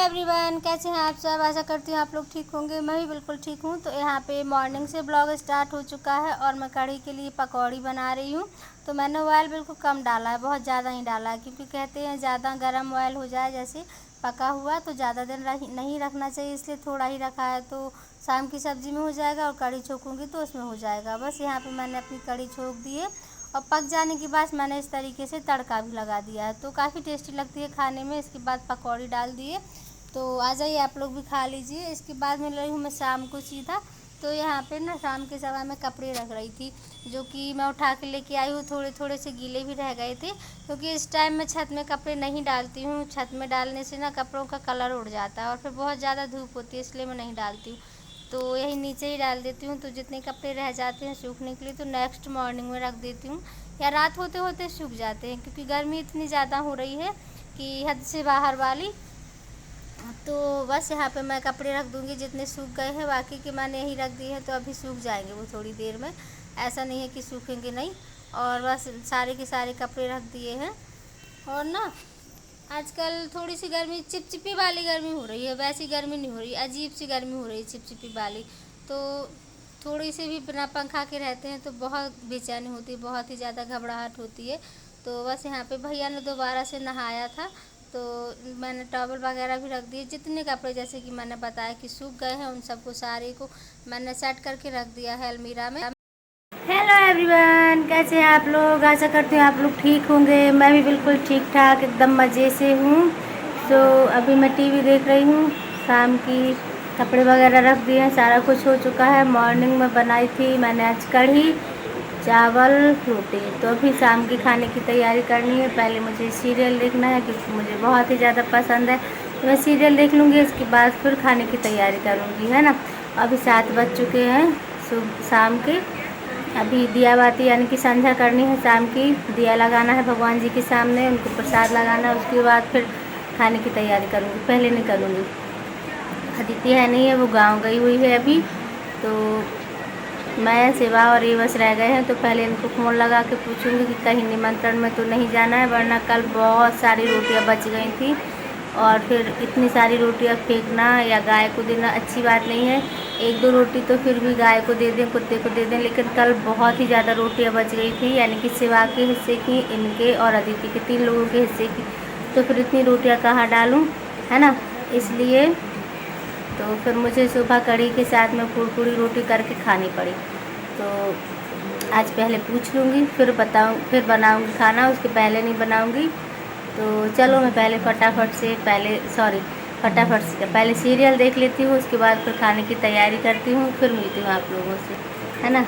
Everyone, कैसे हैं आप सब। आशा करती हूँ आप लोग ठीक होंगे। मैं भी बिल्कुल ठीक हूँ। तो यहाँ पे मॉर्निंग से ब्लॉग स्टार्ट हो चुका है और मैं कढ़ी के लिए पकौड़ी बना रही हूँ। तो मैंने ऑयल बिल्कुल कम डाला है, बहुत ज़्यादा नहीं डाला है, क्योंकि कहते हैं ज़्यादा गर्म ऑयल हो जाए जैसे पका हुआ तो ज़्यादा दिन नहीं रखना चाहिए, इसलिए थोड़ा ही रखा है। तो शाम की सब्ज़ी में हो जाएगा और कढ़ी छोकूँगी तो उसमें हो जाएगा। बस यहाँ पर मैंने अपनी कढ़ी छोक दी है और पक जाने के बाद मैंने इस तरीके से तड़का भी लगा दिया है, तो काफ़ी टेस्टी लगती है खाने में। इसके बाद पकौड़ी डाल दिए, तो आ जाइए आप लोग भी खा लीजिए। इसके बाद मिल रही हूँ मैं शाम को सीधा। तो यहाँ पे ना शाम के समय में कपड़े रख रही थी, जो कि मैं उठा के लेके आई हूँ। थोड़े थोड़े से गीले भी रह गए थे, क्योंकि इस टाइम मैं छत में कपड़े नहीं डालती हूँ। छत में डालने से ना कपड़ों का कलर उड़ जाता है और फिर बहुत ज़्यादा धूप होती है, इसलिए मैं नहीं डालती हूँ। तो यही नीचे ही डाल देती हूँ। तो जितने कपड़े रह जाते हैं सूखने के लिए तो नेक्स्ट मॉर्निंग में रख देती हूँ, या रात होते होते सूख जाते हैं, क्योंकि गर्मी इतनी ज़्यादा हो रही है कि हद से बाहर वाली। तो बस यहाँ पे मैं कपड़े रख दूँगी जितने सूख गए हैं, बाकी के मैंने यहीं रख दिए हैं, तो अभी सूख जाएंगे वो थोड़ी देर में। ऐसा नहीं है कि सूखेंगे नहीं। और बस सारे के सारे कपड़े रख दिए हैं। और ना आजकल थोड़ी सी गर्मी चिपचिपी वाली गर्मी हो रही है, वैसी गर्मी नहीं हो रही, अजीब सी गर्मी हो रही है चिपचिपी वाली। तो थोड़ी सी भी बिना पंखा के रहते हैं तो बहुत बेचैनी होती है, बहुत ही ज़्यादा घबराहट होती है। तो बस यहाँ पे भैया ने दोबारा से नहाया था, तो मैंने टॉवल वगैरह भी रख दिए। जितने कपड़े जैसे कि मैंने बताया कि सूख गए हैं, उन सबको सारे को मैंने सेट करके रख दिया है अलमीरा में। हेलो एवरीवन, कैसे हैं आप लोग। आशा करती हूँ आप लोग ठीक होंगे। मैं भी बिल्कुल ठीक ठाक एकदम मज़े से हूँ। तो अभी मैं टीवी देख रही हूँ। शाम की कपड़े वगैरह रख दिए हैं, सारा कुछ हो चुका है। मॉर्निंग में बनाई थी मैंने आज कढ़ी चावल रोटी। तो अभी शाम की खाने की तैयारी करनी है। पहले मुझे सीरियल देखना है, क्योंकि मुझे बहुत ही ज़्यादा पसंद है। तो मैं सीरियल देख लूँगी, इसके बाद फिर खाने की तैयारी करूँगी, है ना। अभी 7 बज चुके हैं शाम के। अभी दिया बाती यानी कि संध्या करनी है, शाम की दिया लगाना है भगवान जी के सामने, उनको प्रसाद लगाना है। उसके बाद फिर खाने की तैयारी करूँगी, पहले नहीं करूँगी। अदिति है नहीं है, वो गांव गई हुई है अभी। तो मैं सेवा और ये बस रह गए हैं। तो पहले इनको फ़ोन लगा के पूछूंगी कि कहीं निमंत्रण में तो नहीं जाना है, वरना कल बहुत सारी रोटियां बच गई थी। और फिर इतनी सारी रोटियां फेंकना या गाय को देना अच्छी बात नहीं है। 1-2 रोटी तो फिर भी गाय को दे दें, कुत्ते को दे दें, लेकिन कल बहुत ही ज़्यादा रोटियां बच गई थी, यानी कि सेवा के हिस्से की, इनके और अदिति के 3 लोगों के हिस्से की। तो फिर इतनी रोटियाँ कहाँ डालूँ, है ना, इसलिए तो फिर मुझे सुबह कढ़ी के साथ में कुरकुरी रोटी करके खानी पड़ी। तो आज पहले पूछ लूँगी, फिर बनाऊँगी खाना, उसके पहले नहीं बनाऊँगी। तो चलो मैं पहले फटाफट से पहले सीरियल देख लेती हूँ, उसके बाद फिर खाने की तैयारी करती हूँ, फिर मिलती हूँ आप लोगों से, है ना।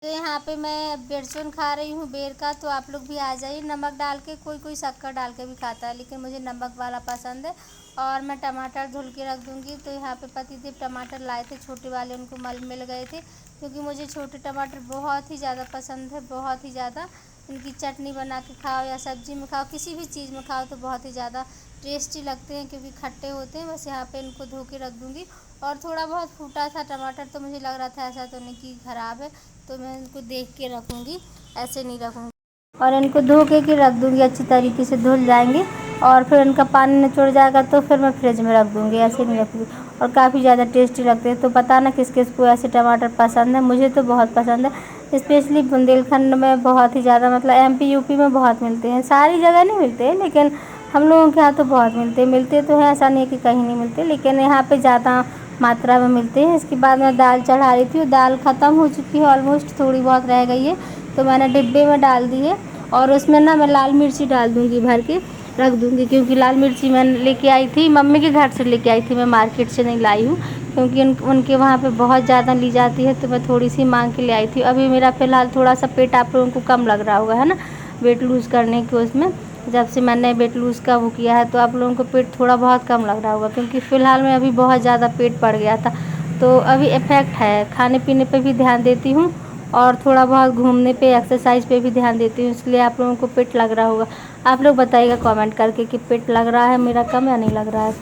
तो यहाँ पे मैं बेरसुन खा रही हूँ बेर का। तो आप लोग भी आ जाइए। नमक डाल के, कोई कोई शक्कर डाल के भी खाता है, लेकिन मुझे नमक वाला पसंद है। और मैं टमाटर धुल के रख दूँगी। तो यहाँ पे पतिदेव टमाटर लाए थे छोटे वाले, उनको मिल गए थे, क्योंकि मुझे छोटे टमाटर बहुत ही ज़्यादा पसंद है, बहुत ही ज़्यादा। इनकी चटनी बना के खाओ या सब्ज़ी में खाओ, किसी भी चीज़ में खाओ तो बहुत ही ज़्यादा टेस्टी लगते हैं, क्योंकि खट्टे होते हैं। बस यहाँ पे इनको धो के रख दूँगी। और थोड़ा बहुत फूटा था टमाटर, तो मुझे लग रहा था ऐसा तो नहीं कि ख़राब है, तो मैं इनको देख के रखूँगी, ऐसे नहीं रखूँगी। और इनको धो के रख दूँगी, अच्छी तरीके से धुल जाएंगे। और फिर इनका पानी निचुड़ जाएगा तो फिर मैं फ्रिज में रख दूँगी, ऐसे नहीं रखूँगी। और काफ़ी ज़्यादा टेस्टी लगते हैं। तो बताना किस किस को ऐसे टमाटर पसंद है, मुझे तो बहुत पसंद है। स्पेशली बुंदेलखंड में बहुत ही ज़्यादा, मतलब MP UP में बहुत मिलते हैं। सारी जगह नहीं मिलते हैं, लेकिन हम लोगों के यहाँ तो बहुत मिलते तो हैं, ऐसा नहीं है कि कहीं नहीं मिलते, लेकिन यहाँ पे ज़्यादा मात्रा में मिलते हैं। इसके बाद मैं दाल चढ़ा रही थी, दाल ख़त्म हो चुकी है ऑलमोस्ट, थोड़ी बहुत रह गई है, तो मैंने डिब्बे में डाल दी है। और उसमें ना मैं लाल मिर्ची डाल दूँगी, भर के रख दूँगी, क्योंकि लाल मिर्ची मैंने लेके आई थी, मम्मी के घर से लेके आई थी, मैं मार्केट से नहीं लाई हूँ, क्योंकि उनके वहाँ पे बहुत ज़्यादा ली जाती है, तो मैं थोड़ी सी मांग के ले आई थी। अभी मेरा फ़िलहाल थोड़ा सा पेट आप लोगों को कम लग रहा होगा, है ना, वेट लूज़ करने के उसमें, जब से मैंने वेट लूज़ का वो किया है, तो आप लोगों को पेट थोड़ा बहुत कम लग रहा होगा, क्योंकि फ़िलहाल में अभी बहुत ज़्यादा पेट बढ़ गया था। तो अभी इफ़ेक्ट है, खाने पीने पे भी ध्यान देती हूँ, और थोड़ा बहुत घूमने पे, एक्सरसाइज पे भी ध्यान देती हूँ, इसलिए आप लोगों को पेट लग रहा होगा। आप लोग बताइएगा कमेंट करके कि पेट लग रहा है मेरा कम या नहीं लग रहा है।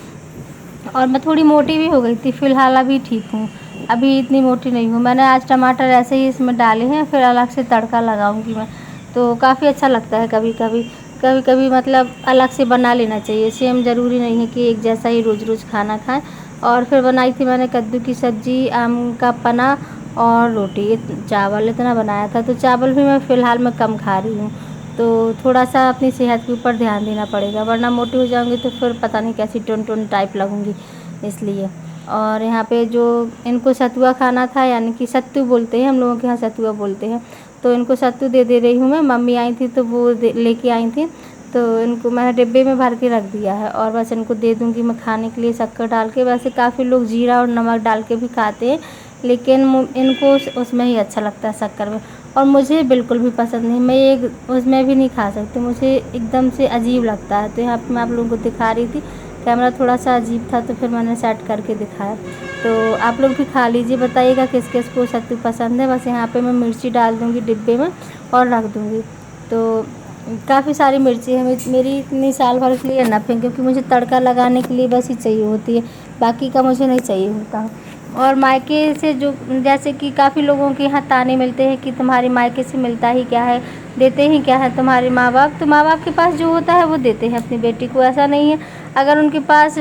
और मैं थोड़ी मोटी भी हो गई थी, फ़िलहाल अभी ठीक हूँ, अभी इतनी मोटी नहीं हूँ। मैंने आज टमाटर ऐसे ही इसमें डाले हैं, फिर अलग से तड़का लगाऊंगी मैं, तो काफ़ी अच्छा लगता है कभी कभी कभी कभी मतलब अलग से बना लेना चाहिए। सेम ज़रूरी नहीं है कि एक जैसा ही रोज़ रोज़ खाना खाएं। और फिर बनाई थी मैंने कद्दू की सब्ज़ी, आम का पन्ना और रोटी, चावल इतना बनाया था। तो चावल भी मैं फ़िलहाल में कम खा रही हूँ, तो थोड़ा सा अपनी सेहत के ऊपर ध्यान देना पड़ेगा, वरना मोटी हो जाऊँगी तो फिर पता नहीं कैसी टुन टुन टाइप लगूँगी, इसलिए। और यहाँ पे जो इनको सतुआ खाना था, यानी कि सत्तू बोलते हैं, हम लोगों के यहाँ सतुआ बोलते हैं, तो इनको सत्तू दे रही हूँ मैं। मम्मी आई थी तो वो लेके आई थी, तो इनको मैंने डिब्बे में भर के रख दिया है और बस इनको दे दूँगी मैं खाने के लिए शक्कर डाल के। वैसे काफ़ी लोग जीरा और नमक डाल के भी खाते हैं, लेकिन इनको उसमें ही अच्छा लगता है, शक्कर में। और मुझे बिल्कुल भी पसंद नहीं, मैं एक उसमें भी नहीं खा सकती, मुझे एकदम से अजीब लगता है। तो यहाँ पर मैं आप लोगों को दिखा रही थी, कैमरा थोड़ा सा अजीब था तो फिर मैंने सेट करके दिखाया। तो आप लोग भी खा लीजिए, बताइएगा किस किस को सत्तू पसंद है। बस यहाँ पे मैं मिर्ची डाल दूँगी डिब्बे में और रख दूँगी। तो काफ़ी सारी मिर्ची है मेरी, इतनी साल भर के लिए इनफ है, क्योंकि मुझे तड़का लगाने के लिए बस ही चाहिए होती है, बाकी का मुझे नहीं चाहिए होता। और मायके से जो, जैसे कि काफ़ी लोगों के यहाँ ताने मिलते हैं कि तुम्हारे मायके से मिलता ही क्या है, देते ही क्या है तुम्हारे माँ बाप। तो माँ बाप के पास जो होता है वो देते हैं अपनी बेटी को, ऐसा नहीं है। अगर उनके पास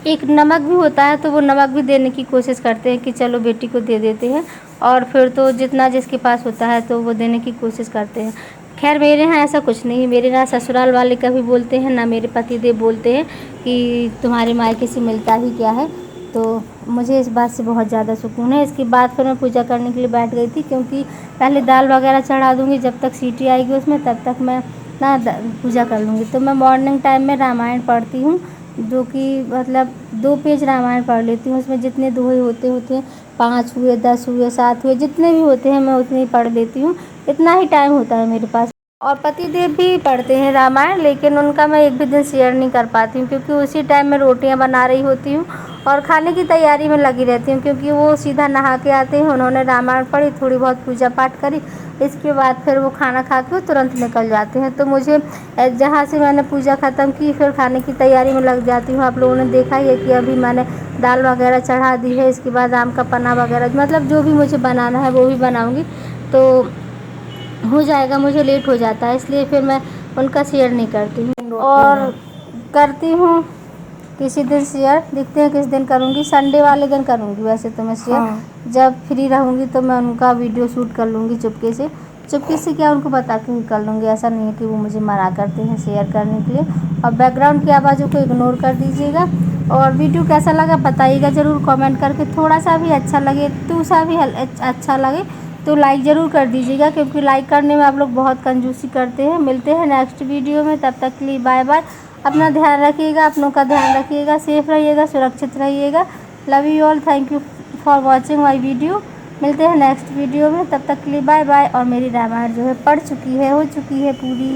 एक नमक भी होता है तो वो नमक भी देने की कोशिश करते हैं कि चलो बेटी को दे देते हैं, और फिर तो जितना जिसके पास होता है तो वो देने की कोशिश करते हैं। खैर मेरे यहाँ ऐसा कुछ नहीं है, मेरे यहाँ ससुराल वाले कभी बोलते हैं ना मेरे पतिदेव बोलते हैं कि तुम्हारे मायके से मिलता ही क्या है। तो मुझे इस बात से बहुत ज़्यादा सुकून है। इसके बाद फिर मैं पूजा करने के लिए बैठ गई थी, क्योंकि पहले दाल वगैरह चढ़ा दूँगी, जब तक सीटी आएगी उसमें तब तक मैं ना पूजा कर लूँगी। तो मैं मॉर्निंग टाइम में रामायण पढ़ती हूँ, जो कि मतलब 2 पेज रामायण पढ़ लेती हूँ। उसमें जितने दोहे होते हैं, 5 हुए, 10 हुए, 7 हुए, जितने भी होते हैं मैं उतने ही पढ़ लेती हूँ। इतना ही टाइम होता है मेरे पास। और पतिदेव भी पढ़ते हैं रामायण, लेकिन उनका मैं एक भी दिन शेयर नहीं कर पाती हूँ, क्योंकि उसी टाइम मैं रोटियाँ बना रही होती हूँ और खाने की तैयारी में लगी रहती हूँ। क्योंकि वो सीधा नहा के आते हैं, उन्होंने रामायण पढ़ी, थोड़ी बहुत पूजा पाठ करी, इसके बाद फिर वो खाना खा के तुरंत निकल जाते हैं। तो मुझे जहाँ से मैंने पूजा ख़त्म की फिर खाने की तैयारी में लग जाती हूँ। आप लोगों ने देखा ही है कि अभी मैंने दाल वगैरह चढ़ा दी है, इसके बाद आम का पन्ना वगैरह, मतलब जो भी मुझे बनाना है वो भी बनाऊँगी, तो हो जाएगा। मुझे लेट हो जाता है, इसलिए फिर मैं उनका शेयर नहीं करती हूँ। और करती हूँ किसी दिन शेयर, देखते हैं किस दिन करूँगी, संडे वाले दिन करूँगी वैसे तो मैं शेयर। हाँ। जब फ्री रहूँगी तो मैं उनका वीडियो शूट कर लूँगी चुपके से, चुपके से क्या उनको बता के ही कर लूँगी। ऐसा नहीं है कि वो मुझे मना करते हैं शेयर करने के लिए। और बैकग्राउंड की आवाज़ों को इग्नोर कर दीजिएगा। और वीडियो कैसा लगा बताइएगा ज़रूर कमेंट करके। थोड़ा सा भी अच्छा लगे, तो सा भी अच्छा लगे तो लाइक ज़रूर कर दीजिएगा, क्योंकि लाइक करने में आप लोग बहुत कंजूसी करते हैं। मिलते हैं नेक्स्ट वीडियो में, तब तक के लिए बाय बाय। अपना ध्यान रखिएगा, अपनों का ध्यान रखिएगा, सेफ रहिएगा, सुरक्षित रहिएगा। Love you all, thank you for watching my video. मिलते हैं नेक्स्ट वीडियो में, तब तक के लिए बाय बाय। और मेरी रामायण जो है पढ़ चुकी है, हो चुकी है पूरी।